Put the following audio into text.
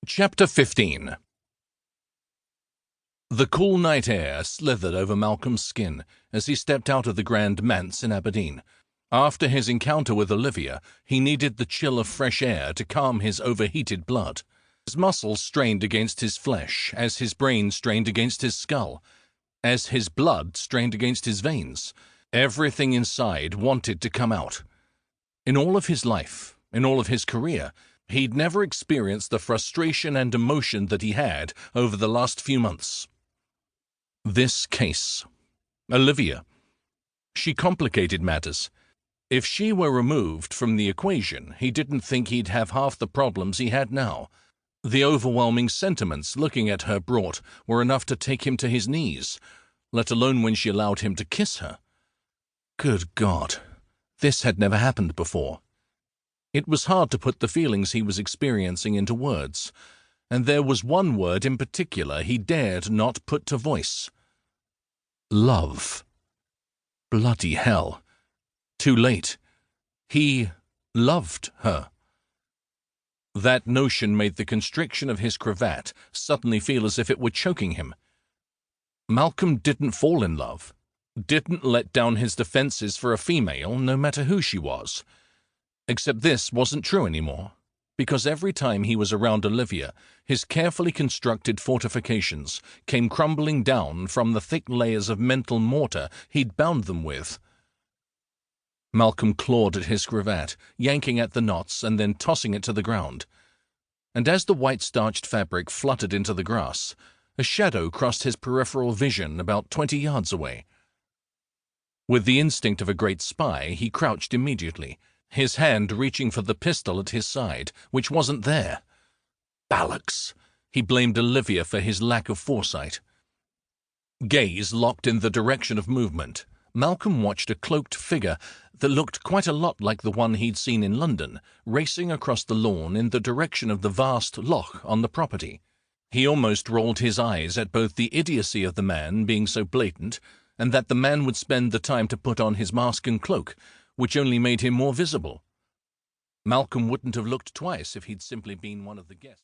Chapter 15. The cool night air slithered over Malcolm's skin as he stepped out of the Grand Manse in Aberdeen. After his encounter with Olivia, he needed the chill of fresh air to calm his overheated blood. His muscles strained against his flesh as his brain strained against his skull, as his blood strained against his veins. Everything inside wanted to come out. In all of his life, in all of his career, he'd never experienced the frustration and emotion that he had over the last few months. This case. Olivia. She complicated matters. If she were removed from the equation, he didn't think he'd have half the problems he had now. The overwhelming sentiments looking at her brought were enough to take him to his knees, let alone when she allowed him to kiss her. Good God, this had never happened before. It was hard to put the feelings he was experiencing into words, and there was one word in particular he dared not put to voice. Love. Bloody hell. Too late. He loved her. That notion made the constriction of his cravat suddenly feel as if it were choking him. Malcolm didn't fall in love, didn't let down his defenses for a female, no matter who she was. Except this wasn't true anymore, because every time he was around Olivia, his carefully constructed fortifications came crumbling down from the thick layers of mental mortar he'd bound them with. Malcolm clawed at his cravat, yanking at the knots and then tossing it to the ground. And as the white starched fabric fluttered into the grass, a shadow crossed his peripheral vision about 20 yards away. With the instinct of a great spy, he crouched immediately, his hand reaching for the pistol at his side, which wasn't there. Bollocks! He blamed Olivia for his lack of foresight. Gaze locked in the direction of movement, Malcolm watched a cloaked figure that looked quite a lot like the one he'd seen in London, racing across the lawn in the direction of the vast loch on the property. He almost rolled his eyes at both the idiocy of the man being so blatant, and that the man would spend the time to put on his mask and cloak, which only made him more visible. Malcolm wouldn't have looked twice if he'd simply been one of the guests.